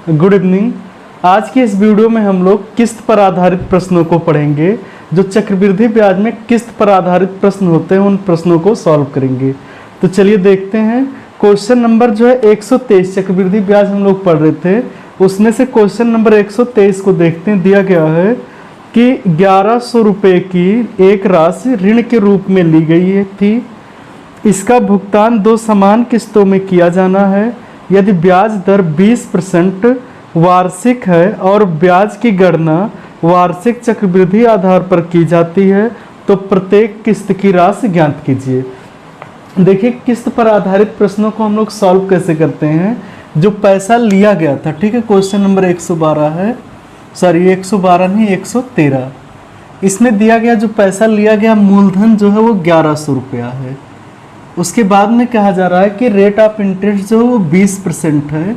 Good evening. आज की इस वीडियो में हम लोग किस्त पर आधारित प्रश्नों को पढ़ेंगे। जो चक्रवृद्धि ब्याज में किस्त पर आधारित प्रश्न होते हैं उन प्रश्नों को सॉल्व करेंगे। तो चलिए देखते हैं। क्वेश्चन नंबर जो है 123, चक्रवृद्धि ब्याज हम लोग पढ़ रहे थे, उसमें से क्वेश्चन नंबर 123 को देखते हैं। दिया गया है कि 1100 रुपये की एक राशि ऋण के रूप में ली गई थी। इसका भुगतान 2 समान किस्तों में किया जाना है। यदि ब्याज दर 20% वार्षिक है और ब्याज की गणना वार्षिक चक्रवृद्धि आधार पर की जाती है तो प्रत्येक किस्त की राशि ज्ञात कीजिए। देखिए, किस्त पर आधारित प्रश्नों को हम लोग सॉल्व कैसे करते हैं। जो पैसा लिया गया था, ठीक है, क्वेश्चन नंबर 112 है, सॉरी 112 नहीं 113। इसमें दिया गया जो पैसा लिया गया मूलधन जो है वो 1100 रुपया है। उसके बाद में कहा जा रहा है कि रेट ऑफ इंटरेस्ट जो है वो 20% है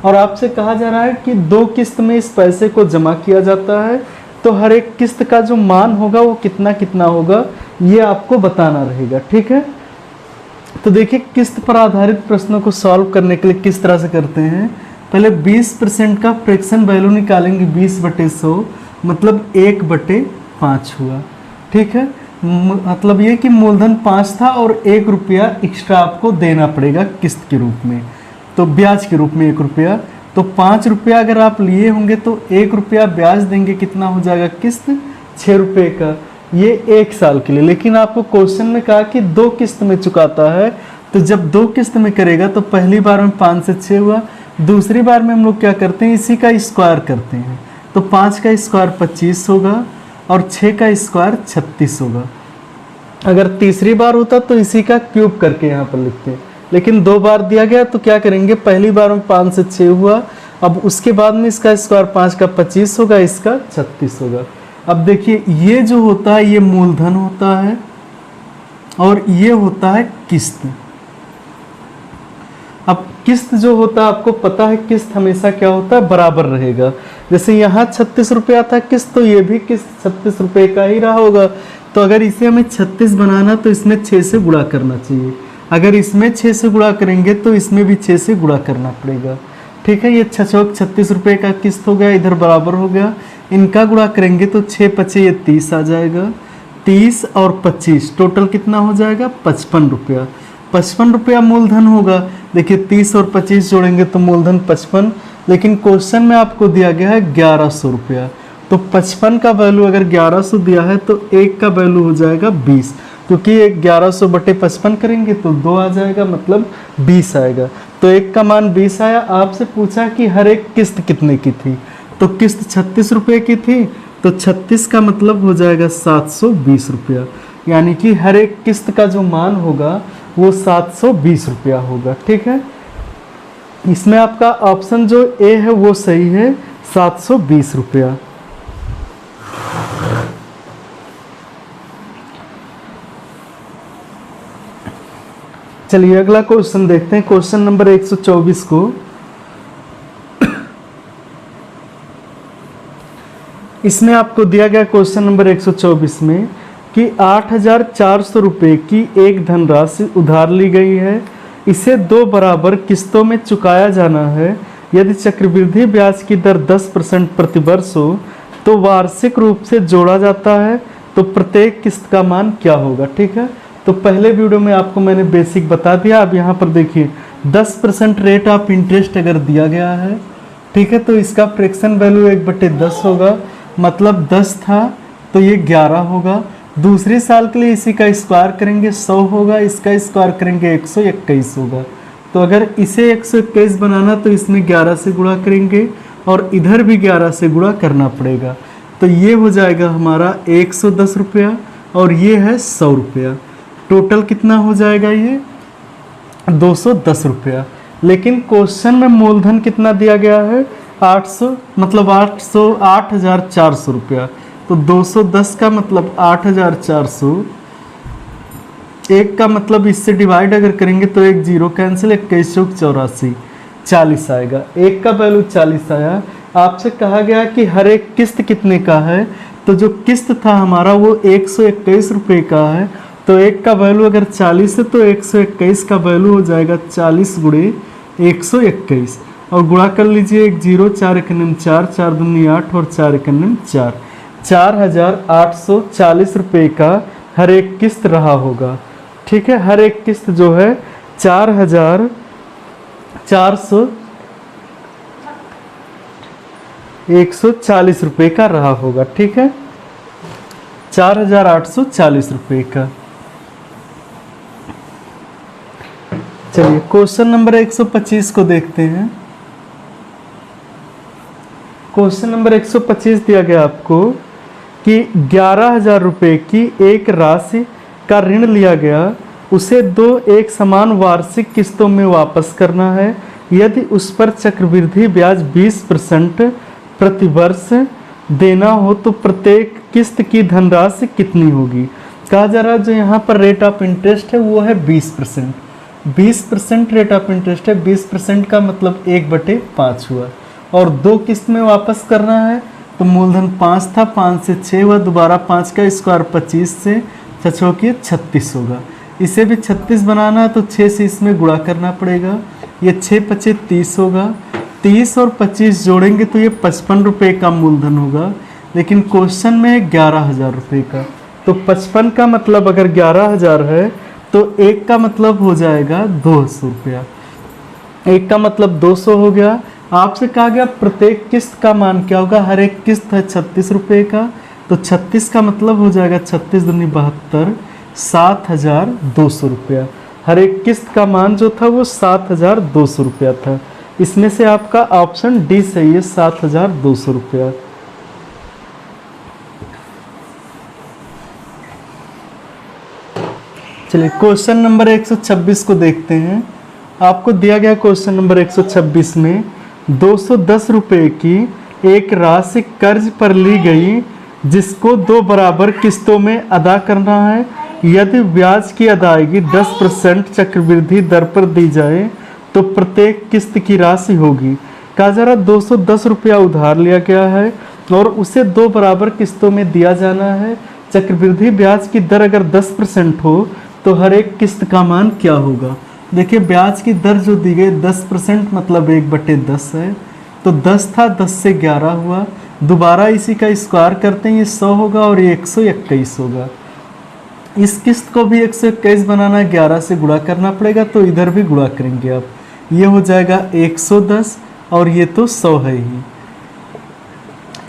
और आपसे कहा जा रहा है कि 2 किस्त में इस पैसे को जमा किया जाता है। तो हर एक किस्त का जो मान होगा वो कितना कितना होगा ये आपको बताना रहेगा, ठीक है। तो देखिए, किस्त पर आधारित प्रश्नों को सॉल्व करने के लिए किस तरह से करते हैं। पहले 20% का फ्रैक्शन वैल्यू निकालेंगे, 20/100 मतलब 1/5 हुआ, ठीक है। मतलब ये कि मूलधन 5 था और 1 रुपया एक्स्ट्रा आपको देना पड़ेगा किस्त के रूप में, तो ब्याज के रूप में 1 रुपया। तो 5 रुपया अगर आप लिए होंगे तो 1 रुपया ब्याज देंगे, कितना हो जाएगा किस्त 6 रुपये का, ये 1 साल के लिए। लेकिन आपको क्वेश्चन में कहा कि 2 किस्त में चुकाता है, तो जब 2 किस्त में करेगा तो पहली बार में 5 से 6 हुआ, दूसरी बार में हम लोग क्या करते हैं, इसी का स्क्वायर करते हैं। तो 5 का स्क्वायर 25 होगा और 6 का स्क्वायर 36 होगा। अगर तीसरी बार होता तो इसी का क्यूब करके यहाँ पर लिखते हैं, लेकिन 2 बार दिया गया तो क्या करेंगे, पहली बार में 5 से 6 हुआ, अब उसके बाद में इसका स्क्वायर 5 का 25 होगा, इसका 36 होगा। अब देखिए, ये जो होता है ये मूलधन होता है और ये होता है किस्त। अब किस्त जो होता है आपको पता है, किस्त हमेशा क्या होता है, बराबर रहेगा। जैसे यहाँ 36 रुपया था किस्त, तो ये भी किस्त 36 रुपये का ही रहा होगा। तो अगर इसे हमें 36 बनाना तो इसमें 6 से गुणा करना चाहिए। अगर इसमें 6 से गुणा करेंगे तो इसमें भी 6 से गुणा करना पड़ेगा, ठीक है। ये 36 रुपये का किस्त हो गया, इधर बराबर हो गया, इनका गुणा करेंगे तो 6×5 ये 30 आ जाएगा। 30 और 25 टोटल कितना हो जाएगा, 55 रुपया। 55 रुपया मूलधन होगा। देखिए, 30 और 25 जोड़ेंगे तो मूलधन 55, लेकिन क्वेश्चन में आपको दिया गया है 1100 रुपया। तो 55 का वैल्यू अगर 1100 दिया है तो 1 का वैल्यू हो जाएगा 20, क्योंकि 1100/55 करेंगे तो 2 आ जाएगा, मतलब 20 आएगा। तो 1 का मान 20 आया। आपसे पूछा कि हर एक किस्त कितने की थी, तो किस्त 36 रुपये की थी, तो 36 का मतलब हो जाएगा 720 रुपया, यानी कि हर एक किस्त का जो मान होगा वो 720 रुपया होगा, ठीक है। इसमें आपका ऑप्शन जो ए है वो सही है, 720 रुपया। चलिए अगला क्वेश्चन देखते हैं, क्वेश्चन नंबर 124 को। इसमें आपको दिया गया क्वेश्चन नंबर 124 में कि 8,400 रुपये की एक धनराशि उधार ली गई है, इसे 2 बराबर किस्तों में चुकाया जाना है। यदि चक्रवृद्धि ब्याज की दर 10% प्रतिवर्ष हो तो वार्षिक रूप से जोड़ा जाता है तो प्रत्येक किस्त का मान क्या होगा, ठीक है। तो पहले वीडियो में आपको मैंने बेसिक बता दिया। अब यहाँ पर देखिए, 10% रेट ऑफ इंटरेस्ट अगर दिया गया है, ठीक है, तो इसका फ्रैक्शन वैल्यू 1/10 होगा, मतलब 10 था तो ये 11 होगा। दूसरे साल के लिए इसी का स्क्वायर करेंगे 100 होगा, इसका स्क्वायर करेंगे 121 होगा। तो अगर इसे 121 बनाना तो इसमें 11 से गुणा करेंगे और इधर भी 11 से गुणा करना पड़ेगा। तो ये हो जाएगा हमारा 110 रुपया और ये है 100 रुपया। टोटल कितना हो जाएगा, ये 210 रुपया। लेकिन क्वेश्चन में मूलधन कितना दिया गया है, 800, मतलब 8,400 रुपया। तो 210 का मतलब 8,400, 1 का मतलब इससे डिवाइड अगर करेंगे तो 1 0 कैंसिल, 21 चौक 84, 40 आएगा। 1 का वैल्यू 40 आया। आपसे कहा गया कि हर एक किस्त कितने का है, तो जो किस्त था हमारा वो 121 रुपये का है। तो 1 का वैल्यू अगर 40 है तो 121 का वैल्यू हो जाएगा 40 × 121 और गुणा कर लीजिए, 1 0, 4 1 4, 4 दूनी 8 और 4 1 4, 4,840 रुपये का हर एक किस्त रहा होगा। ठीक है, हर एक किस्त जो है 4,140 रुपये का रहा होगा। ठीक है, 4,840 रुपये का। चलिए क्वेश्चन नंबर 125 को देखते हैं। क्वेश्चन नंबर 125 दिया गया आपको कि 11,000 रुपये की एक राशि का ऋण लिया गया, उसे 2 एक समान वार्षिक किस्तों में वापस करना है। यदि उस पर चक्रवृद्धि ब्याज 20% प्रतिवर्ष देना हो तो प्रत्येक किस्त की धनराशि कितनी होगी। कहा जा रहा है जो यहाँ पर रेट ऑफ इंटरेस्ट है वो है 20%। 20% रेट ऑफ इंटरेस्ट है, 20% का मतलब 1/5 हुआ और 2 किस्त में वापस करना है। तो मूलधन 5 था, 5 से 6 हुआ, दोबारा 5 का स्क्वायर 25 से 36 होगा। इसे भी 36 बनाना है तो 6 से इसमें गुणा करना पड़ेगा। ये 6 5 30 होगा, 30 और 25 जोड़ेंगे तो ये 55 रुपये का मूलधन होगा, लेकिन क्वेश्चन में है 11,000 रुपये का। तो 55 का मतलब अगर 11,000 है तो 1 का मतलब हो जाएगा 200 रुपया। 1 का मतलब 200 हो गया। आपसे कहा गया प्रत्येक किस्त का मान क्या होगा। हर एक किस्त है 36 रुपये का, तो 36 का मतलब हो जाएगा 36 दूनी 72, 7,200 रुपया। हर एक किस्त का मान जो था वो 7,200 रुपया था। इसमें से आपका ऑप्शन डी सही है, 7,200 रुपया। चलिए क्वेश्चन नंबर 126 को देखते हैं। आपको दिया गया क्वेश्चन नंबर 126 में 210 रुपये की एक राशि कर्ज पर ली गई जिसको 2 बराबर किस्तों में अदा करना है। यदि ब्याज की अदायगी 10% चक्रवृद्धि दर पर दी जाए तो प्रत्येक किस्त की राशि होगी। कहा जा रहा 210 रुपया उधार लिया गया है और उसे 2 बराबर किस्तों में दिया जाना है। चक्रवृद्धि ब्याज की दर अगर 10% हो तो हर एक किस्त का मान क्या होगा। देखिए ब्याज की दर जो दी गई 10% मतलब 1/10 है, तो 10 था, 10 से 11 हुआ, दोबारा इसी का स्क्वायर करते हैं, ये 100 होगा और ये 121 होगा। इस किस्त को भी 121 बनाना है, 11 से गुणा करना पड़ेगा, तो इधर भी गुणा करेंगे आप। ये हो जाएगा 110 और ये तो 100 है ही।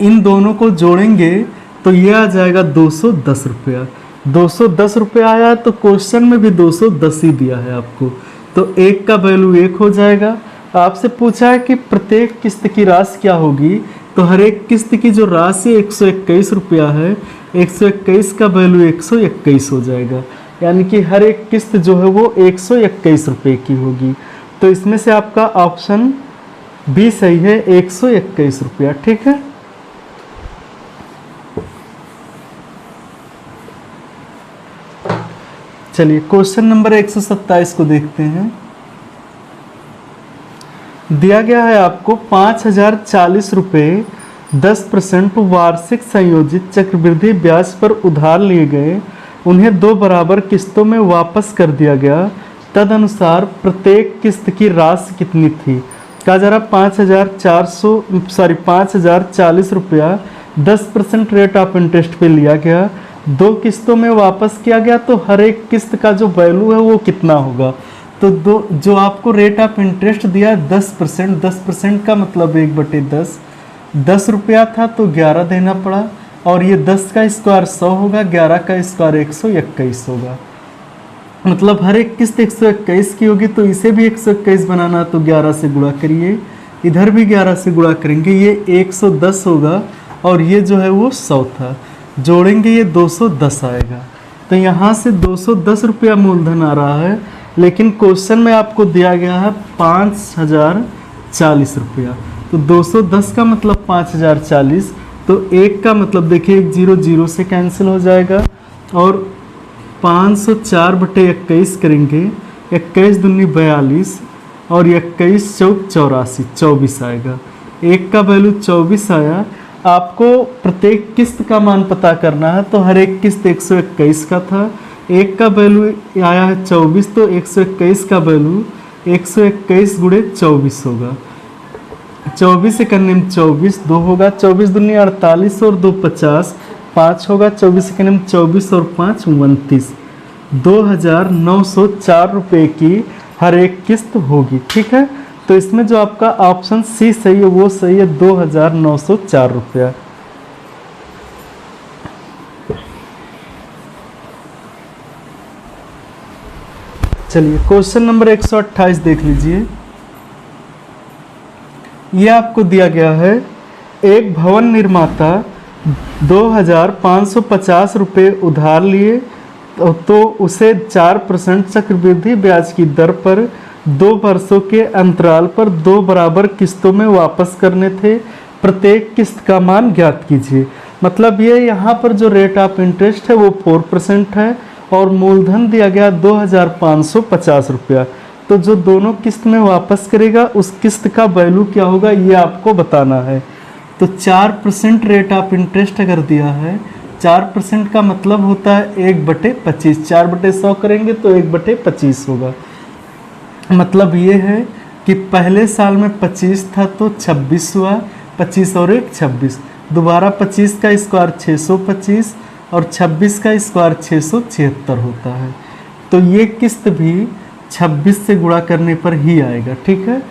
इन दोनों को जोड़ेंगे तो ये आ जाएगा 210 रुपया। 210 रुपया आया तो क्वेश्चन में भी 210 ही दिया है आपको, तो 1 का वैल्यू 1 हो जाएगा। आपसे पूछा है कि प्रत्येक किस्त की राशि क्या होगी, तो हर एक किस्त की जो राशि 121 रुपया है, 121 का वैल्यू 121 हो जाएगा, यानी कि हर एक किस्त जो है वो 121 रुपये की होगी। तो इसमें से आपका ऑप्शन बी सही है, 121 रुपया। ठीक है, चलिए क्वेश्चन नंबर 127 को देखते हैं। दिया गया है आपको 5,040 रुपये 10% वार्षिक संयोजित चक्रवृद्धि ब्याज पर उधार लिए गए, उन्हें 2 बराबर किस्तों में वापस कर दिया गया। तदनुसार प्रत्येक किस्त की राशि कितनी थी। कहा जा रहा 5,040 रुपया 10% रेट ऑफ इंटरेस्ट पे लिया गया, 2 किस्तों में वापस किया गया, तो हर एक किस्त का जो वैल्यू है वो कितना होगा। तो जो आपको रेट ऑफ इंटरेस्ट दिया 10%, 10% का मतलब 1/10, 10 रुपया था तो 11 देना पड़ा, और ये 10 का स्क्वायर 100 होगा, 11 का स्क्वायर 121 होगा, मतलब हर एक किस्त 121 की होगी। तो इसे भी 121 बनाना तो 11 से गुणा करिए, इधर भी 11 से गुणा करेंगे, ये 110 होगा और ये जो है वो 100 था, जोड़ेंगे ये 210 आएगा। तो यहाँ से 210 रुपया मूलधन आ रहा है, लेकिन क्वेश्चन में आपको दिया गया है 5,040 रुपया। तो 210 का मतलब 5,040, तो 1 का मतलब देखिए 1 0 0 से कैंसिल हो जाएगा और 504/21 करेंगे, 21 दूनी 42 और 21 चौक 84, 24 आएगा। 1 का वैल्यू 24 आया। आपको प्रत्येक किस्त का मान पता करना है, तो हर एक किस्त 121 का था, 1 का वैल्यू आया है 24, तो 121 का वैल्यू 121 × 24 होगा। 24 एक अन्य 24, 2 होगा, 24 दूनी 48 और 2 50, 5 होगा, 24 एक अन्य 24 और 5 29, 2,904 रुपये की हर एक किस्त होगी। ठीक है, तो इसमें जो आपका ऑप्शन सी सही है वो सही है, 2,904 रुपया। चलिए क्वेश्चन नंबर 128 देख लीजिए। ये आपको दिया गया है, एक भवन निर्माता 2,550 रुपये उधार लिए तो उसे 4% चक्रवृद्धि ब्याज की दर पर 2 वर्षों के अंतराल पर 2 बराबर किस्तों में वापस करने थे। प्रत्येक किस्त का मान ज्ञात कीजिए। मतलब ये यहाँ पर जो रेट ऑफ इंटरेस्ट है वो 4% है और मूलधन दिया गया 2,550 रुपया। तो जो दोनों किस्त में वापस करेगा उस किस्त का वैल्यू क्या होगा ये आपको बताना है। तो 4% रेट ऑफ इंटरेस्ट अगर दिया है, 4% का मतलब होता है 1/25, 4/100 करेंगे तो 1/25 होगा। मतलब ये है कि पहले साल में 25 था तो 26 हुआ, 25 और 1 26, दोबारा 25 का स्क्वायर 625 और 26 का स्क्वायर 676 होता है। तो ये किस्त भी 26 से गुणा करने पर ही आएगा। ठीक है,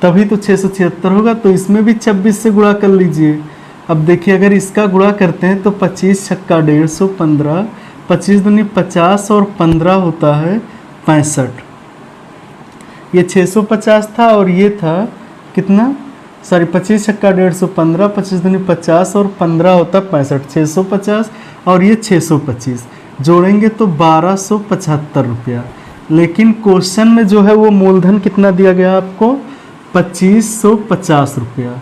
तभी तो 676 होगा। तो इसमें भी 26 से गुणा कर लीजिए। अब देखिए अगर इसका गुणा करते हैं तो 25 छक्का 150, 15, 25 दूनी 50 और 15 होता है 65। ये 650 था और ये था कितना, सॉरी 25 छक्का 150, 15, 25 दूनी 50 और 15 होता 65, 650 और ये 625 जोड़ेंगे तो 1,275 रुपया। लेकिन क्वेश्चन में जो है वो मूलधन कितना दिया गया आपको, 2,550 रुपया।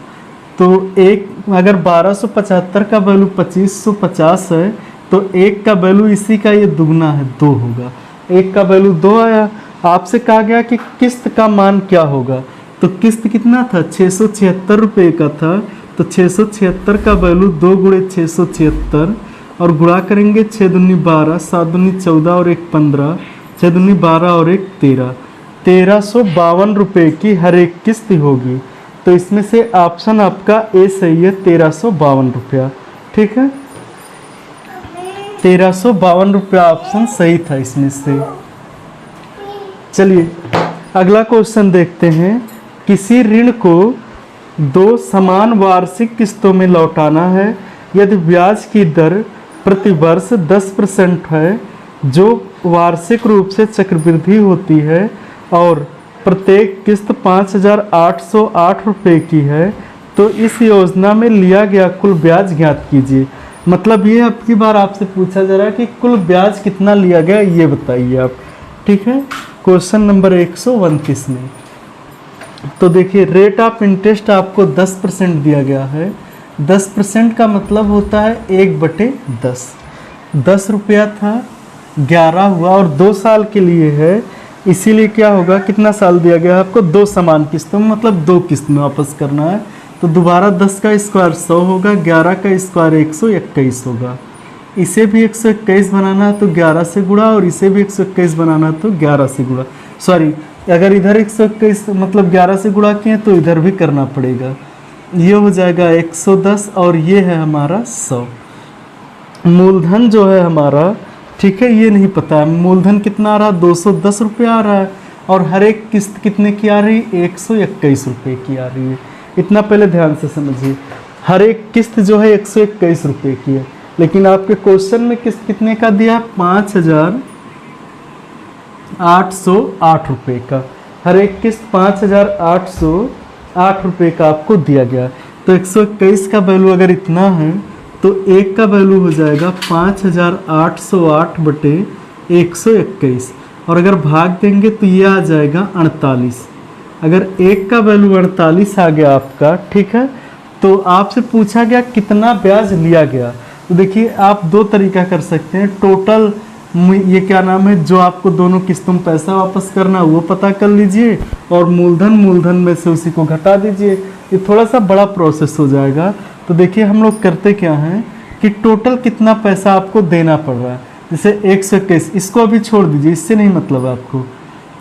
तो एक अगर 1,275 का वैल्यू 2,550 है तो एक का वैल्यू इसी का ये दुगना है, 2 होगा। एक का वैल्यू 2 आया। आपसे कहा गया कि किस्त का मान क्या होगा, तो किस्त कितना था, 676 रुपये का था। तो 676 का वैल्यू 2 गुणे 676 और गुणा करेंगे 6 दूनी 12, 7 दूनी 14 और 1 15, 6 दूनी 12 और 1 13, 1,352 रुपये की हर एक किस्त होगी। तो इसमें से ऑप्शन आपका ए सही है, 1,352 रुपया। ठीक है, 1,352 रुपया ऑप्शन सही था इसमें से। चलिए अगला क्वेश्चन देखते हैं। किसी ऋण को 2 समान वार्षिक किस्तों में लौटाना है यदि ब्याज की दर प्रति वर्ष 10% है, जो वार्षिक रूप से चक्रवृद्धि होती है और प्रत्येक किस्त 5,808 रुपये की है, तो इस योजना में लिया गया कुल ब्याज ज्ञात कीजिए। मतलब ये अब की बार आपसे पूछा जा रहा है कि कुल ब्याज कितना लिया गया ये बताइए आप। ठीक है, क्वेश्चन नंबर 129 में तो देखिए रेट ऑफ इंटरेस्ट आपको 10% दिया गया है। 10% का मतलब होता है 1/10। 10 रुपया था, 11 हुआ और 2 साल के लिए है, इसीलिए क्या होगा, कितना साल दिया गया है आपको, 2 समान किस्तों में, मतलब 2 किस्त में वापस करना है। तो दोबारा 10 का स्क्वायर 100 होगा, 11 का स्क्वायर 121 होगा। इसे भी 121 बनाना है तो 11 से गुणा और इसे भी 121 बनाना है तो 11 से गुणा। सॉरी, अगर इधर 121 मतलब 11 से गुणा किए तो इधर भी करना पड़ेगा। ये हो जाएगा 110 और ये है हमारा 100। मूलधन जो है हमारा, ठीक है, ये नहीं पता है मूलधन कितना आ रहा है, 210 रुपये आ रहा है और हर एक किस्त कितने की आ रही है, 121 रुपये की आ रही है। इतना पहले ध्यान से समझिए, हर एक किस्त जो है 121 रुपये की है, लेकिन आपके क्वेश्चन में किस्त कितने का दिया, 5,808 रुपये का। हर एक किस्त 5,808 रुपये का आपको दिया गया। तो 121 का वैल्यू अगर इतना है तो एक का वैल्यू हो जाएगा 5,808 बटे 121 और अगर भाग देंगे तो ये आ जाएगा 48। अगर एक का वैल्यू 48 आ गया आपका, ठीक है, तो आपसे पूछा गया कितना ब्याज लिया गया। तो देखिए आप 2 तरीका कर सकते हैं। टोटल ये क्या नाम है, जो आपको दोनों किस्तों में पैसा वापस करना है वो पता कर लीजिए और मूलधन में से उसी को घटा दीजिए। ये थोड़ा सा बड़ा प्रोसेस हो जाएगा। तो देखिए हम लोग करते क्या हैं कि टोटल कितना पैसा आपको देना पड़ रहा है। जैसे 121, इसको अभी छोड़ दीजिए, इससे नहीं मतलब आपको।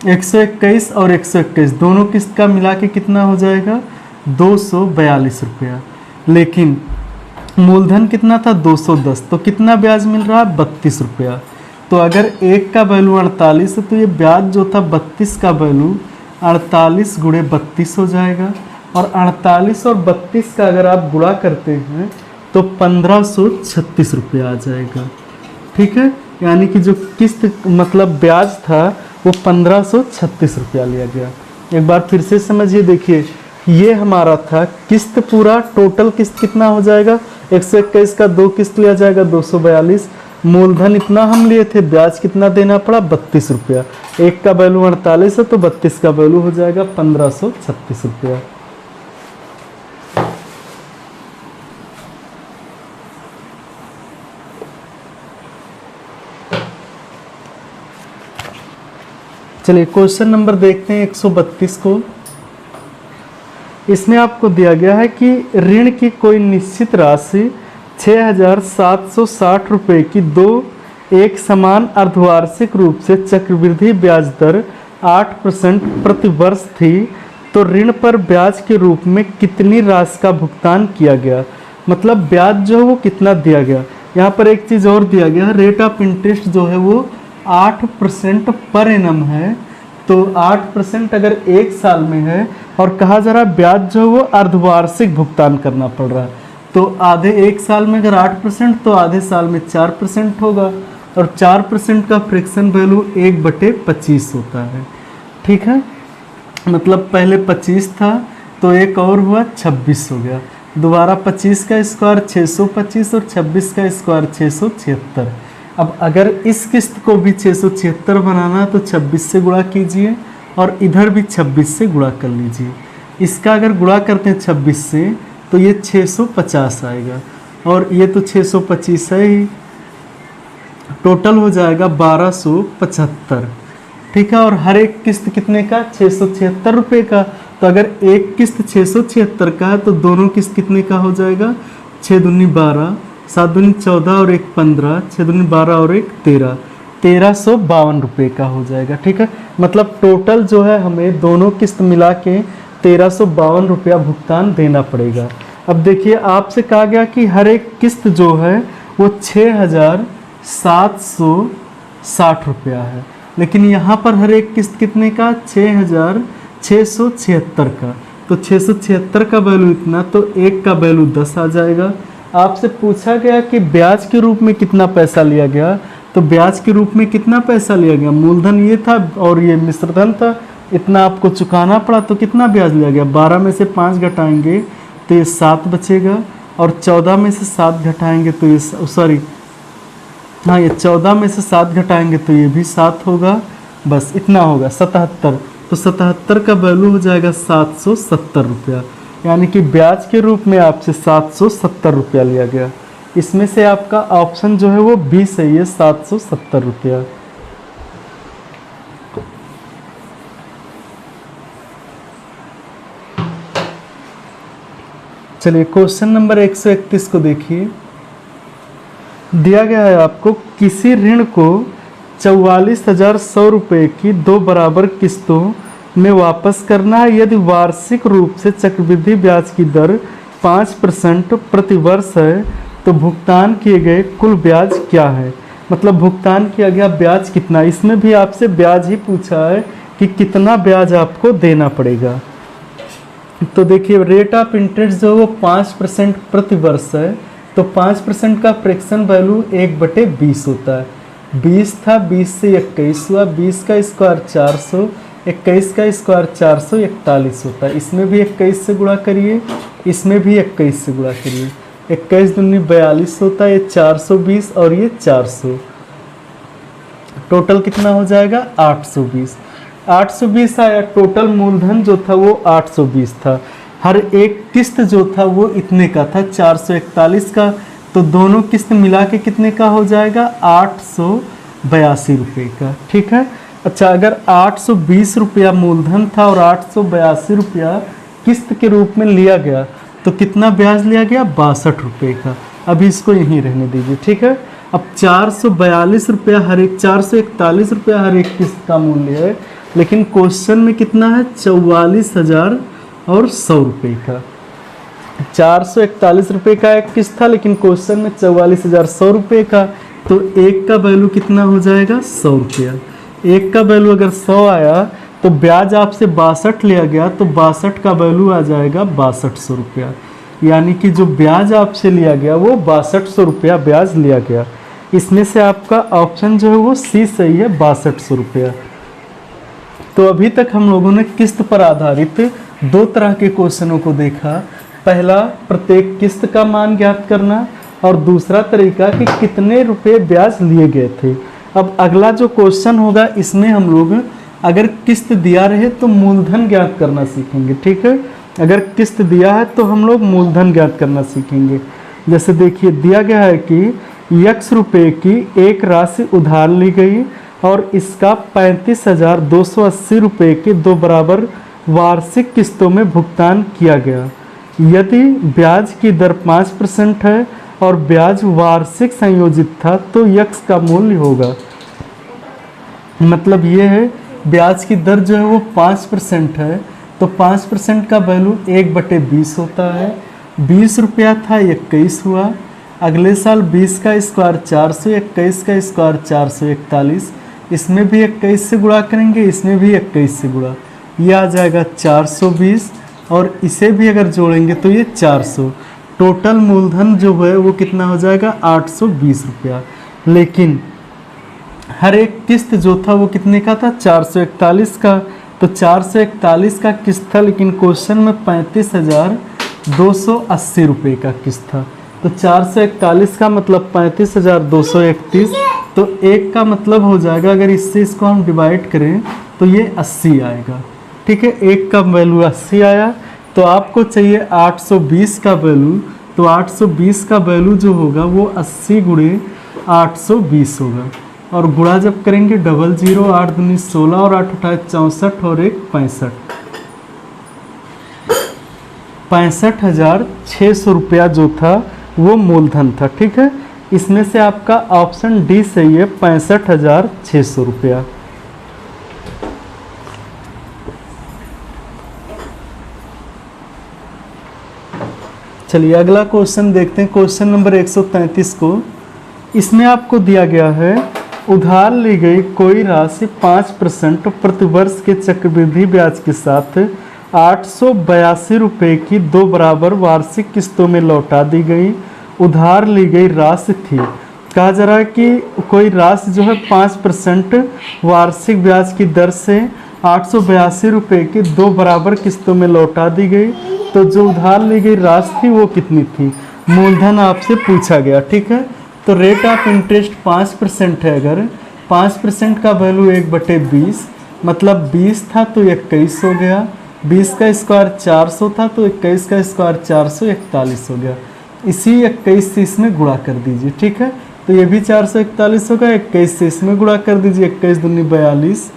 121 और 121 दोनों किस्त का मिला के कितना हो जाएगा, 242 रुपया, लेकिन मूलधन कितना था 210, तो कितना ब्याज मिल रहा है 32 रुपया। तो अगर एक का वैल्यू 48 है तो ये ब्याज जो था 32 का वैल्यू 48 गुणे 32 हो जाएगा, और 48 और 32 का अगर आप गुणा करते हैं तो 1536 रुपया आ जाएगा। ठीक है, यानी कि जो किस्त मतलब ब्याज था वो 1536 रुपया लिया गया। एक बार फिर से समझिए, देखिए ये हमारा था किस्त पूरा, टोटल किस्त कितना हो जाएगा 121 का 2 किस्त लिया जाएगा 242, मूलधन इतना हम लिए थे, ब्याज कितना देना पड़ा 32 रुपया, एक का वैल्यू 48 है तो 32 का वैल्यू हो जाएगा 1536 रुपया। चलिए क्वेश्चन नंबर देखते हैं 132 को। इसमें आपको दिया गया है कि ऋण की कोई निश्चित राशि 6,760 रुपये की दो एक समान अर्धवार्षिक रूप से चक्रवृद्धि ब्याज दर 8% प्रति वर्ष थी, तो ऋण पर ब्याज के रूप में कितनी राशि का भुगतान किया गया। मतलब ब्याज जो है वो कितना दिया गया। यहाँ पर एक चीज़ और दिया गया, रेट ऑफ इंटरेस्ट जो है वो 8% पर एनम है, तो 8% अगर एक साल में है, और कहा जा रहा है ब्याज जो है वो अर्धवार्षिक भुगतान करना पड़ रहा है, तो आधे एक साल में अगर 8% तो आधे साल में 4% होगा, और 4% का फ्रैक्शन वैल्यू 1/25 होता है। ठीक है, मतलब पहले 25 था तो एक और हुआ 26 हो गया, दोबारा 25 का स्क्वायर 625 और 26 का स्क्वायर 676। अब अगर इस किस्त को भी 676 बनाना है तो 26 से गुणा कीजिए और इधर भी 26 से गुणा कर लीजिए। इसका अगर गुणा करते हैं 26 से तो ये 650 आएगा, और ये तो 625 है ही, टोटल हो जाएगा 1275। ठीक है, और हर एक किस्त कितने का 676 रुपये का, तो अगर एक किस्त 676 का है तो दोनों किस्त कितने का हो जाएगा 6 दूनी 12, 7 दूनी 14 और 1 15, 6 दूनी 12 और 1 13, 1352 रुपये का हो जाएगा। ठीक है, मतलब टोटल जो है हमें दोनों किस्त मिला के 1352 रुपया भुगतान देना पड़ेगा। अब देखिए आपसे कहा गया कि हर एक किस्त जो है वो 6,760 रुपया है, लेकिन यहाँ पर हर एक किस्त कितने का 6,676 का, तो 676 का वैल्यू इतना, तो एक का वैल्यू 10 आ जाएगा। आपसे पूछा गया कि ब्याज के रूप में कितना पैसा लिया गया, तो ब्याज के रूप में कितना पैसा लिया गया, मूलधन ये था और ये मिश्रधन था, इतना आपको चुकाना पड़ा, तो कितना ब्याज लिया गया 12 में से 5 घटाएंगे तो ये 7 बचेगा, और 14 में से 7 घटाएंगे तो ये ये 14 में से 7 घटाएंगे तो ये भी 7 होगा, बस इतना होगा 77, तो 77 का वैल्यू हो जाएगा 770 रुपया, यानी कि ब्याज के रूप में आपसे 770 रुपया लिया गया। इसमें से आपका ऑप्शन जो है वो बी सही है, 770 रुपया। चलिए क्वेश्चन नंबर 131 को देखिए। दिया गया है आपको किसी ऋण को 44,100 रुपये की 2 बराबर किस्तों में वापस करना है, यदि वार्षिक रूप से चक्रवृद्धि ब्याज की दर 5% प्रति वर्ष है, तो भुगतान किए गए कुल ब्याज क्या है। मतलब भुगतान किया गया ब्याज कितना, इसमें भी आपसे ब्याज ही पूछा है कि कितना ब्याज आपको देना पड़ेगा। तो देखिए रेट ऑफ इंटरेस्ट जो वो 5% प्रति वर्ष है, तो 5% का फ्रैक्शन वैल्यू 1/20 होता है। 20 था, 20 से 21 हुआ, 20 का स्क्वायर 400, 21 का स्क्वायर 441 होता है। इसमें भी 21 से गुणा करिए, इसमें भी 21 से गुणा करिए, 21 दूनी 42 होता है, ये 420 और ये 400, टोटल कितना हो जाएगा 820। 820 आया, टोटल मूलधन जो था वो 820 था, हर एक किस्त जो था वो इतने का था 441 का, तो दोनों किस्त मिला के कितने का हो जाएगा 882 रुपये का। ठीक है, अच्छा अगर 820 रुपया मूलधन था और 882 रुपया किस्त के रूप में लिया गया, तो कितना ब्याज लिया गया 62 रुपये का। अभी इसको यहीं रहने दीजिए। ठीक है, अब 442 रुपया हर एक, 441 रुपया हर एक किस्त का मूल्य है, लेकिन क्वेश्चन में कितना है 44,000 और 100 रुपये का। 441 रुपये का एक किस्त था, लेकिन क्वेश्चन में 44,100 रुपये का, तो एक का वैल्यू कितना हो जाएगा 100 रुपया। एक का वैल्यू अगर 100 आया तो ब्याज आपसे 62 लिया गया, तो 62 का वैल्यू आ जाएगा 6200 रुपया। यानी कि जो ब्याज आपसे लिया गया वो 6200 रुपया ब्याज लिया गया। इसमें से आपका ऑप्शन जो है वो सी सही है, 6200 रुपया। तो अभी तक हम लोगों ने किस्त पर आधारित दो तरह के क्वेश्चनों को देखा। पहला प्रत्येक किस्त का मान ज्ञात करना, और दूसरा तरीका कि कितने रुपए ब्याज लिए गए थे। अब अगला जो क्वेश्चन होगा इसमें हम लोग अगर किस्त दिया रहे तो मूलधन ज्ञात करना सीखेंगे। ठीक है, अगर किस्त दिया है तो हम लोग मूलधन ज्ञात करना सीखेंगे। जैसे देखिए दिया गया है कि x रुपये की एक राशि उधार ली गई और इसका 35,280 रुपये के 2 बराबर वार्षिक किस्तों में भुगतान किया गया। यदि ब्याज की दर 5% है और ब्याज वार्षिक संयोजित था तो x का मूल्य होगा। मतलब ये है ब्याज की दर जो है वो 5% है, तो 5% का वैल्यू 1/20 होता है। 20 रुपया था 21 हुआ। अगले साल 20 का स्क्वायर 400, 21 का स्क्वायर 441, इसमें भी 21 से गुणा करेंगे, इसमें भी 21 से गुणा, ये आ जाएगा 420, और इसे भी अगर जोड़ेंगे तो ये 400। टोटल मूलधन जो है वो कितना हो जाएगा 820 रुपया। लेकिन हर एक किस्त जो था वो कितने का था 441 का, तो 441 का किस्त था, लेकिन क्वेश्चन में 35,280 रुपये का किस्त था। तो 441 का मतलब 35,231, तो एक का मतलब हो जाएगा अगर इससे इसको हम डिवाइड करें तो ये 80 आएगा। ठीक है, एक का वैल्यू 80 आया, तो आपको चाहिए 820 का वैल्यू, तो 820 का वैल्यू जो होगा वो 80 गुणे 820 होगा, और गुणा जब करेंगे 00, 8 दूनी 16 और 8 उठाए 64 और 1 65, 65,600 रुपया जो था वो मूलधन था। ठीक है, इसमें से आपका ऑप्शन डी सही है, 65,600 रुपया। चलिए अगला क्वेश्चन देखते हैं, क्वेश्चन नंबर 133 को। इसमें आपको दिया गया है उधार ली गई कोई राशि 5% प्रतिवर्ष के चक्रवृद्धि ब्याज के साथ 882 रुपये की 2 बराबर वार्षिक किस्तों में लौटा दी गई। उधार ली गई राशि थी, कहा जा रहा है कि कोई राशि जो है 5% वार्षिक ब्याज की दर से 882 रुपये की 2 बराबर किस्तों में लौटा दी गई। तो जो उधार ली गई राशि थी वो कितनी थी, मूलधन आपसे पूछा गया। ठीक है, तो रेट ऑफ इंटरेस्ट 5% है, अगर 5% का वैल्यू 1/20, मतलब 20 था तो 21 हो गया, 20 का स्क्वायर 400 था तो 21 का स्क्वायर 441 हो गया। इसी 21 से इसमें गुणा कर दीजिए। ठीक है, तो ये भी 441 होगा, 21 से इसमें गुणा कर दीजिए, 21 दूनी 42,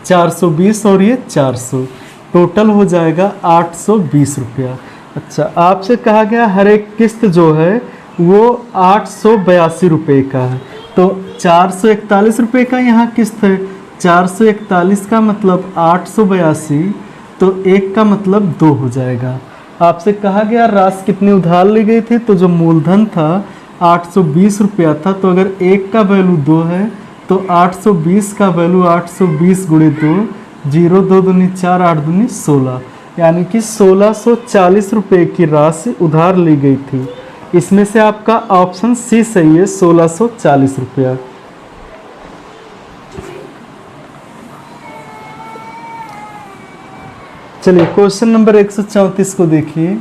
420 और ये 400, टोटल हो जाएगा 820 रुपया। अच्छा, आपसे कहा गया हर एक किस्त जो है वो 882 रुपये का है, तो 441 रुपये का यहाँ किस्त है, 441 का मतलब 882, तो एक का मतलब 2 हो जाएगा। आपसे कहा गया राशि कितनी उधार ली गई थी, तो जो मूलधन था 820 रुपया था, तो अगर एक का वैल्यू 2 है तो 820 का वैल्यू 820 गुणे 2, 0 2 दूनी 4, 8 दूनी 16, यानी कि 1640 रुपये की राशि उधार ली गई थी। इसमें से आपका ऑप्शन सी सही है, 1640 रुपया। चलिए क्वेश्चन नंबर 134 को देखिए।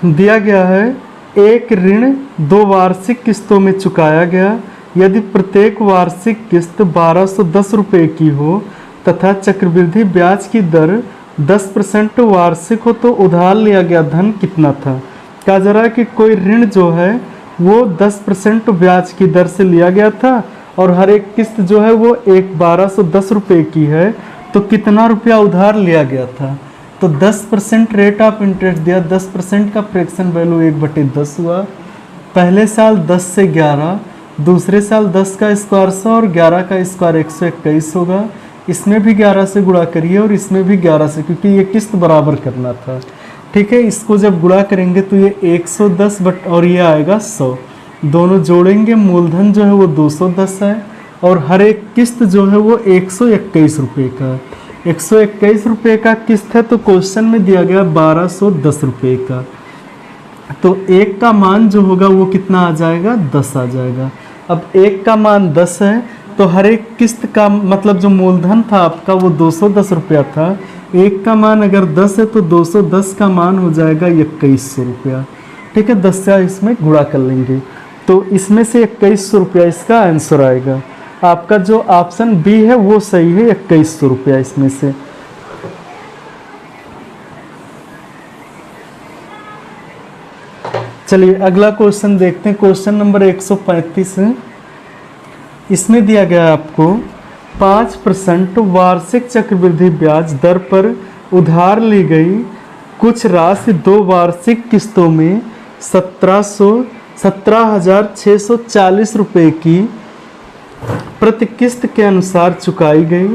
दिया गया है एक ऋण 2 वार्षिक किस्तों में चुकाया गया। यदि प्रत्येक वार्षिक किस्त 1210 रुपये की हो तथा चक्रवृद्धि ब्याज की दर 10% वार्षिक हो तो उधार लिया गया धन कितना था। कहा जा रहा है कि कोई ऋण जो है वो 10% ब्याज की दर से लिया गया था और हर एक किस्त जो है वो 1210 रुपये की है, तो कितना रुपया उधार लिया गया था। तो 10% रेट ऑफ इंटरेस्ट दिया, 10% का फ्रैक्शन वैल्यू 1/10 हुआ। पहले साल 10 से 11, दूसरे साल 10 का स्क्वायर 100 और 11 का स्क्वायर 121 होगा। इसमें भी 11 से गुणा करिए और इसमें भी 11 से, क्योंकि ये किस्त बराबर करना था। ठीक है, इसको जब गुणा करेंगे तो ये 110 बट और ये आएगा 100, दोनों जोड़ेंगे, मूलधन जो है वो 210 है और हर एक किस्त जो है वो 121 रुपये का, 121 रुपये का किस्त है। तो क्वेश्चन में दिया गया 1210 रुपये का, तो एक का मान जो होगा वो कितना आ जाएगा, 10 आ जाएगा। अब एक का मान 10 है तो हर एक किस्त का मतलब जो मूलधन था आपका वो 210 रुपया था, एक का मान अगर 10 है तो 210 का मान हो जाएगा 2100 रुपया। ठीक है, 10 से इसमें गुणा कर लेंगे तो इसमें से 2100 रुपया इसका आंसर आएगा। आपका जो ऑप्शन बी है वो सही है, 2100 रुपया इसमें से। चलिए अगला क्वेश्चन देखते हैं, क्वेश्चन नंबर 135 है। इसमें दिया गया है आपको 5% वार्षिक चक्रवृद्धि ब्याज दर पर उधार ली गई कुछ राशि 2 वार्षिक किस्तों में 17,640 रुपये की प्रति किस्त के अनुसार चुकाई गई,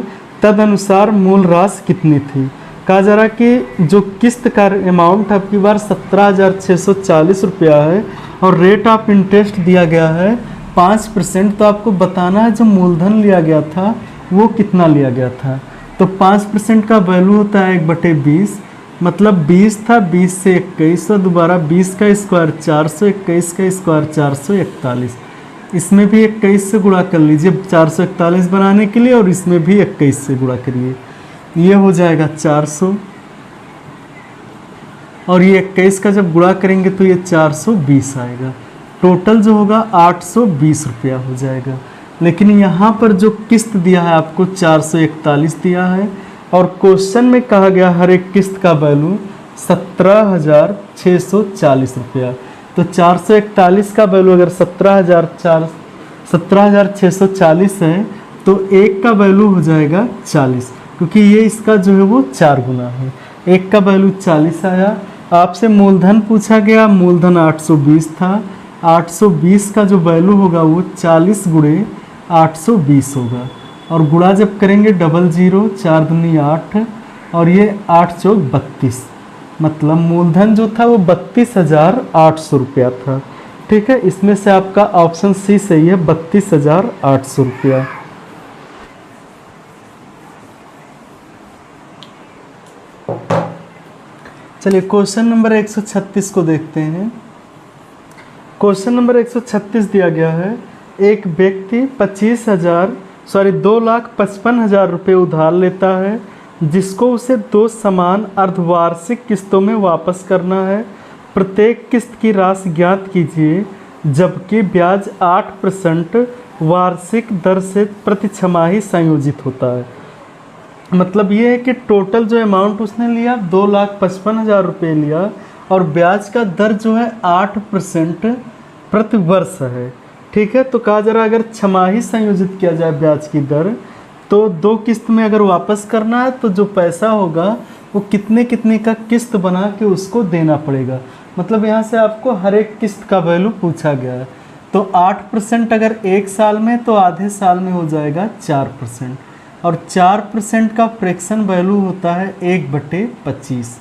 तदनुसार मूल राशि कितनी थी। कहा जा रहा कि जो किस्त का अमाउंट आपकी बार 17,640 रुपया है और रेट ऑफ इंटरेस्ट दिया गया है 5%, तो आपको बताना है जो मूलधन लिया गया था वो कितना लिया गया था। तो 5% का वैल्यू होता है 1/20, मतलब 20 था, 20 से 2100, दोबारा 20 का स्क्वायर 400, 21 का स्क्वायर 441, इसमें भी 21 से गुणा कर लीजिए 441 बनाने के लिए और इसमें भी 21 से गुणा करिए, ये हो जाएगा 400 और ये 21 का जब गुणा करेंगे तो ये 420 आएगा। टोटल जो होगा 820 रुपया हो जाएगा। लेकिन यहाँ पर जो किस्त दिया है आपको 441 दिया है और क्वेश्चन में कहा गया हर एक किस्त का वैल्यू 17,640 रुपया। तो 441 का वैल्यू अगर 17,640 है तो एक का वैल्यू हो जाएगा 40, क्योंकि ये इसका जो है वो 4 गुना है। एक का वैल्यू 40 आया। आपसे मूलधन पूछा गया, मूलधन 820 था, 820 का जो वैल्यू होगा वो 40 गुणे 820 होगा और गुणा जब करेंगे 00, 4 दूनी 8 और ये 8 चौक 32, मतलब मूलधन जो था वो 32,800 रुपया था। ठीक है, इसमें से आपका ऑप्शन सी सही है, 32,800 रुपया। चलिए क्वेश्चन नंबर 136 को देखते हैं। क्वेश्चन नंबर 136 दिया गया है, एक व्यक्ति 2,55,000 रुपये उधार लेता है जिसको उसे 2 समान अर्धवार्षिक किस्तों में वापस करना है। प्रत्येक किस्त की राशि ज्ञात कीजिए, जबकि ब्याज 8% वार्षिक दर से प्रति छमाही संयोजित होता है। मतलब ये है कि टोटल जो अमाउंट उसने लिया 2,55,000 रुपये लिया और ब्याज का दर जो है 8% प्रति वर्ष है। ठीक है, तो कहा जा रहा है अगर छमाही संयोजित किया जाए ब्याज की दर तो 2 किस्त में अगर वापस करना है तो जो पैसा होगा वो कितने कितने का किस्त बना के उसको देना पड़ेगा। मतलब यहाँ से आपको हर एक किस्त का वैल्यू पूछा गया है। तो 8% अगर 1 साल में तो आधे साल में हो जाएगा 4% और 4% का फ्रैक्शन वैल्यू होता है 1/25।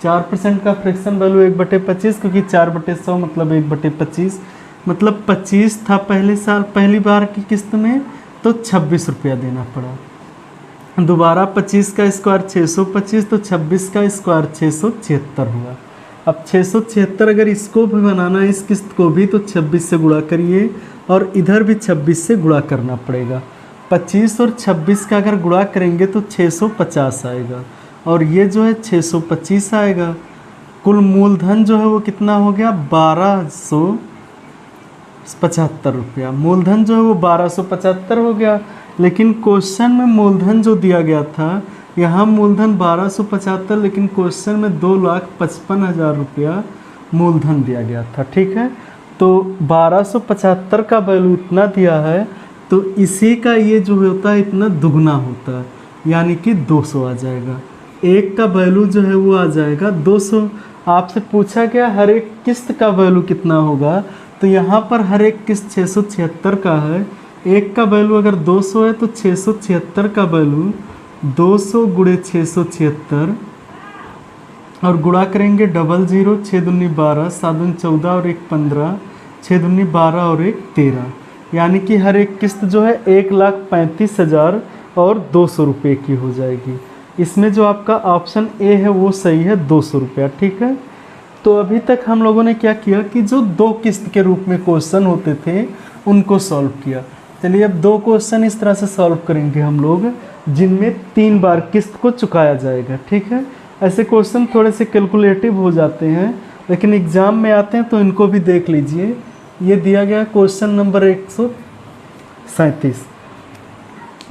4% का फ्रैक्शन वैल्यू 1/25 क्योंकि 4/100 मतलब 1/25, मतलब 25 था पहले साल पहली बार की किस्त में तो 26 रुपया देना पड़ा। दोबारा 25 का स्क्वायर 625 तो 26 का स्क्वायर 676 हुआ। अब 676 अगर इसको भी बनाना है इस किस्त को भी तो 26 से गुणा करिए और इधर भी 26 से गुणा करना पड़ेगा। 25 और 26 का अगर गुणा करेंगे तो 650 आएगा और ये जो है 625 आएगा। कुल मूलधन जो है वो कितना हो गया 1275 रुपया। मूलधन जो है वो 1275 हो गया, लेकिन क्वेश्चन में मूलधन जो दिया गया था यहाँ मूलधन 1275 लेकिन क्वेश्चन में 2,55,000 रुपया मूलधन दिया गया था। ठीक है, तो 1275 का वैल्यू इतना दिया है तो इसी का ये जो होता है इतना दुगना होता है, यानी कि 200 आ जाएगा। एक का वैल्यू जो है वो आ जाएगा 200। आपसे पूछा गया हर एक किस्त का वैल्यू कितना होगा, तो यहाँ पर हर एक किस्त 676 का है। एक का वैल्यू अगर 200 है तो 676 का वैल्यू 200 गुणे 676 और गुणा करेंगे 00, 6 दूनी 12, 7 दूनी 14 और 1 15, 6 दूनी 12 और 1 13, यानी कि हर एक किस्त जो है 1,35,000 और 200 रुपये की हो जाएगी। इसमें जो आपका ऑप्शन ए है वो सही है, 200 रुपया। ठीक है, तो अभी तक हम लोगों ने क्या किया कि जो 2 किस्त के रूप में क्वेश्चन होते थे उनको सॉल्व किया। चलिए अब 2 क्वेश्चन इस तरह से सॉल्व करेंगे हम लोग जिनमें 3 बार किस्त को चुकाया जाएगा। ठीक है, ऐसे क्वेश्चन थोड़े से कैलकुलेटिव हो जाते हैं लेकिन एग्ज़ाम में आते हैं तो इनको भी देख लीजिए। ये दिया गया क्वेश्चन नंबर 137।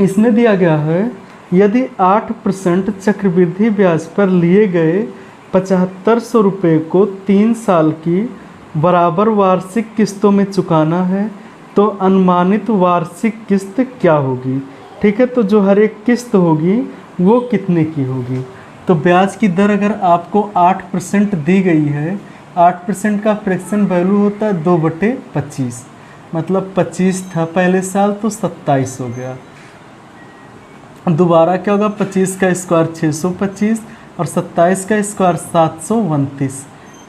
इसमें दिया गया है यदि 8% चक्रवृद्धि ब्याज पर लिए गए 7500 रुपये को 3 साल की बराबर वार्षिक किस्तों में चुकाना है तो अनुमानित वार्षिक किस्त क्या होगी। ठीक है, तो जो हर एक किस्त होगी वो कितने की होगी। तो ब्याज की दर अगर आपको 8% दी गई है, 8% का फ्रैक्शन वैल्यू होता है 2/25, मतलब 25 था पहले साल तो 27 हो गया। दोबारा क्या होगा, 25 का स्क्वायर 625 और 27 का स्क्वायर 729।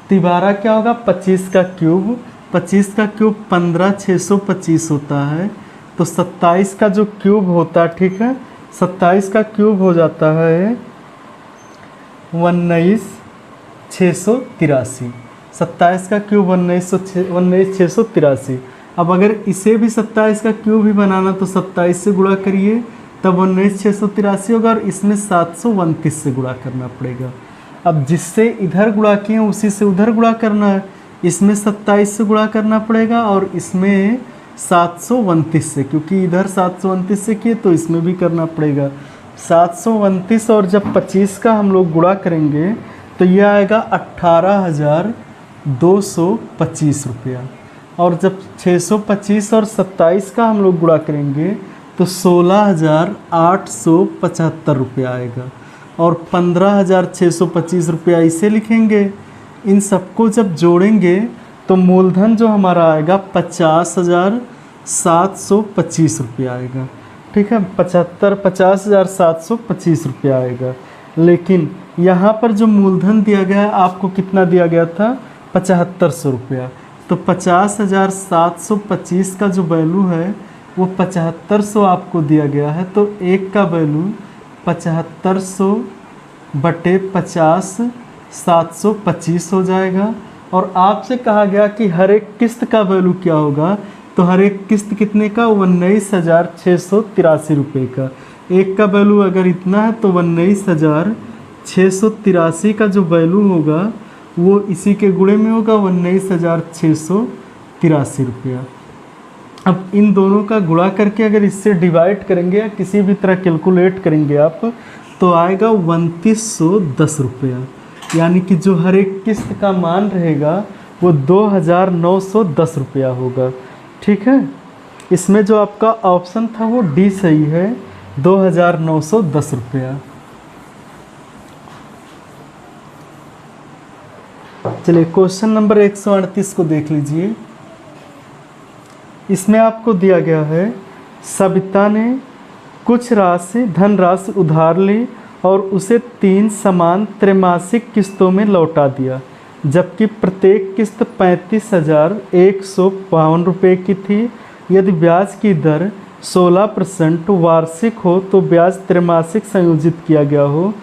तिबारा क्या होगा, 25 का क्यूब, 25 का क्यूब 15 625 होता है, तो 27 का जो क्यूब होता है, ठीक है, 27 का क्यूब हो जाता है 19,683। 27 का क्यूब 19,683। अब अगर इसे भी 27 का क्यूब ही बनाना तो 27 से गुणा करिए तब 19,683 होगा और इसमें 729 से गुणा करना पड़ेगा। अब जिससे इधर गुणा किए उसी से उधर गुणा करना है, इसमें 27 से गुणा करना पड़ेगा और इसमें 729 से, क्योंकि इधर 729 से किए तो इसमें भी करना पड़ेगा 729। और जब 25 का हम लोग गुणा करेंगे तो यह आएगा 18,225 रुपया। और जब 625 और 27 का हम लोग गुणा करेंगे तो 16,875 रुपया आएगा। और 15,625 रुपया इसे लिखेंगे। इन सबको जब जोड़ेंगे तो मूलधन जो हमारा आएगा 50,725 रुपया आएगा। ठीक है, 50,725 रुपया आएगा। लेकिन यहाँ पर जो मूलधन दिया गया है आपको कितना दिया गया था, 7,500 रुपया। तो 50,725 का जो वैल्यू है वो 7,500 आपको दिया गया है, तो एक का वैल्यू 7,500 बटे 50 725 हो जाएगा। और आपसे कहा गया कि हर एक किस्त का वैल्यू क्या होगा, तो हर एक किस्त कितने का, 19,683 रुपये का। एक का वैल्यू अगर इतना है तो 19,683 का जो वैल्यू होगा वो इसी के गुणे में होगा 19,683 रुपया। अब इन दोनों का गुणा करके अगर इससे डिवाइड करेंगे या किसी भी तरह कैलकुलेट करेंगे आप तो आएगा 2,110 रुपया। यानी कि जो हर एक किस्त का मान रहेगा वो 2,910 रुपया होगा। ठीक है, इसमें जो आपका ऑप्शन था वो डी सही है, 2,910 रुपया। चलिए क्वेश्चन नंबर 138 को देख लीजिए। इसमें आपको दिया गया है सविता ने कुछ राशि धनराशि उधार ली और उसे 3 समान त्रैमासिक किस्तों में लौटा दिया, जबकि प्रत्येक किस्त 35,152 रुपये की थी। यदि ब्याज की दर 16% वार्षिक हो तो ब्याज त्रैमासिक संयोजित किया गया हो।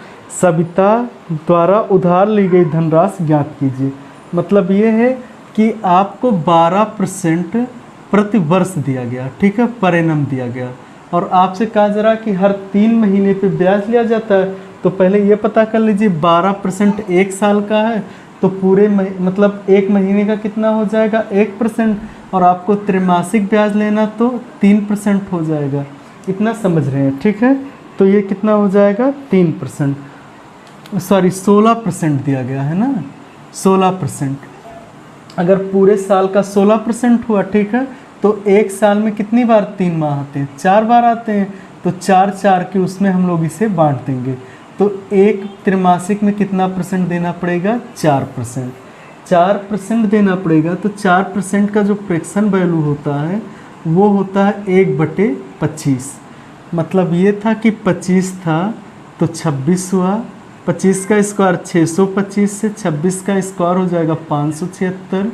सविता द्वारा उधार ली गई धनराशि ज्ञात कीजिए। मतलब ये है कि आपको 12% प्रति वर्ष दिया गया, ठीक है, पर एनम दिया गया। और आपसे कहा जा रहा कि हर 3 महीने पे ब्याज लिया जाता है, तो पहले ये पता कर लीजिए 12% एक साल का है तो पूरे मतलब एक महीने का कितना हो जाएगा 1%, और आपको त्रैमासिक ब्याज लेना तो 3% हो जाएगा। इतना समझ रहे हैं, ठीक है। तो ये कितना हो जाएगा 3%, सॉरी 16% दिया गया है ना, 16%। अगर पूरे साल का 16% हुआ, ठीक है, तो एक साल में कितनी बार 3 माह आते हैं, 4 बार आते हैं, तो 4 की उसमें हम लोग इसे बांट देंगे। तो एक त्रैमासिक में कितना परसेंट देना पड़ेगा, 4%। 4% देना पड़ेगा, तो 4% का जो फ्रैक्शन वैल्यू होता है वो होता है 1/25। मतलब ये था कि 25 था तो 26 हुआ। 25 का स्क्वायर 625 से 26 का स्क्वायर हो जाएगा 576।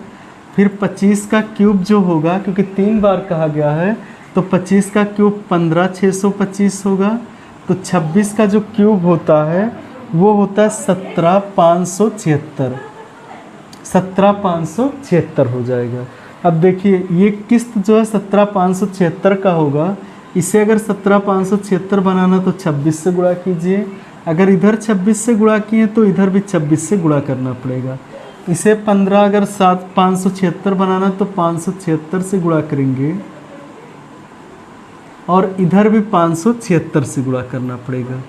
फिर 25 का क्यूब जो होगा, क्योंकि 3 बार कहा गया है, तो 25 का क्यूब 15625 होगा। तो 26 का जो क्यूब होता है वो होता है 17576। 17576 हो जाएगा। अब देखिए ये किस्त जो है 17576 का होगा। इसे अगर 17576 बनाना तो 26 से गुणा कीजिए। अगर इधर 26 से गुणा किए तो इधर भी 26 से गुणा करना पड़ेगा। इसे 15 अगर 576 बनाना तो 576 से गुणा करेंगे और इधर भी 576 से गुणा करना पड़ेगा।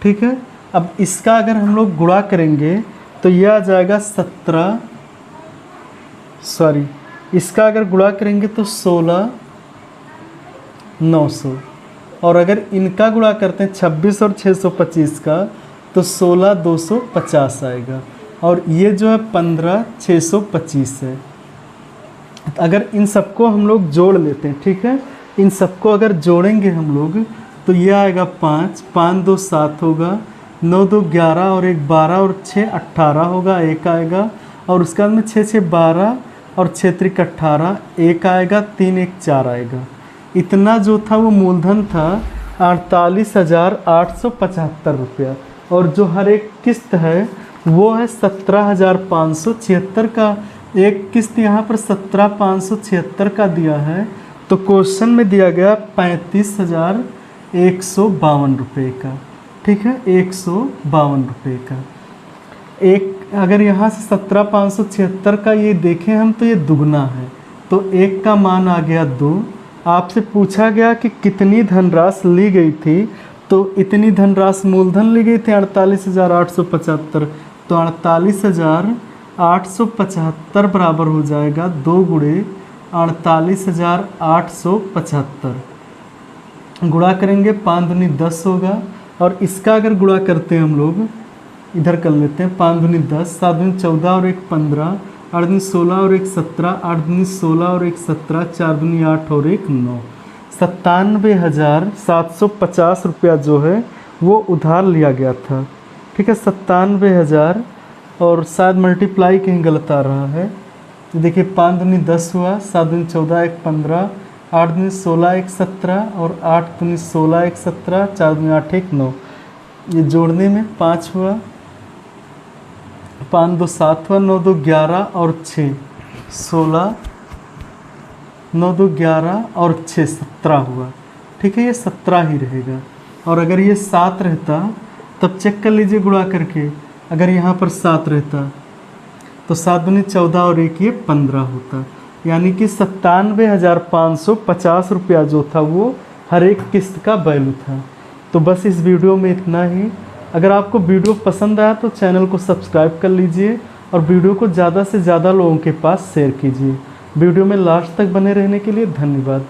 ठीक है। अब इसका अगर हम लोग गुणा करेंगे तो यह आ जाएगा इसका अगर गुणा करेंगे तो 16900। और अगर इनका गुणा करते हैं 26 और 625 का तो 16250 आएगा। और ये जो है 15625 है। अगर इन सबको हम लोग जोड़ लेते हैं, ठीक है, इन सबको अगर जोड़ेंगे हम लोग तो ये आएगा 5, 5 2 7 होगा, 9 2 11 और 1 12 और 6 18 होगा, 1 आएगा। और उसके बाद में 6 6 12 और 6 3 18, 1 आएगा, 3 1 4 आएगा। इतना जो था वो मूलधन था 48,875 रुपया। और जो हर एक किस्त है वो है 17,576 का। एक किस्त यहाँ पर 17,576 का दिया है, तो क्वेश्चन में दिया गया 35,152 रुपये का। ठीक है, 152 रुपये का। एक अगर यहाँ से 17,576 का ये देखें हम तो ये दुगना है, तो 1 का मान आ गया 2। आपसे पूछा गया कि कितनी धनराशि ली गई थी, तो इतनी धनराशि मूलधन ली गई थी 48,875। तो 48,875 बराबर हो जाएगा 2 गुणे 48,875। गुणा करेंगे 5 दूनी 10 होगा। और इसका अगर गुणा करते हैं हम लोग, इधर कर लेते हैं, 5 दूनी 10, 7 दूनी 14 और 1 15, 8 दूनी 16 और 1 17, 8 दूनी 16 और 1 17, 4 दूनी 8 और 1 9। 97,750 रुपया जो है वो उधार लिया गया था। ठीक है, 97,000 और शायद मल्टीप्लाई कहीं गलत आ रहा है। देखिए 5 दूनी 10 हुआ, 7 दूनी 14 1 15, 8 दूनी 16 1 17 और 8 दूनी 16 1 17, 4 दूनी 8 1 9। ये जोड़ने में 5 हुआ, 5 2 7 हुआ, 9 2 11 और 6 16, 9 2 11 और 6 17 हुआ। ठीक है, ये 17 ही रहेगा। और अगर ये 7 रहता तब चेक कर लीजिए गुणा करके। अगर यहाँ पर 7 रहता तो 7 दूनी 14 और 1 ये 15 होता। यानी कि 97,550 रुपया जो था वो हर एक किस्त का वैल्यू था। तो बस इस वीडियो में इतना ही। अगर आपको वीडियो पसंद आया तो चैनल को सब्सक्राइब कर लीजिए और वीडियो को ज़्यादा से ज़्यादा लोगों के पास शेयर कीजिए। वीडियो में लास्ट तक बने रहने के लिए धन्यवाद।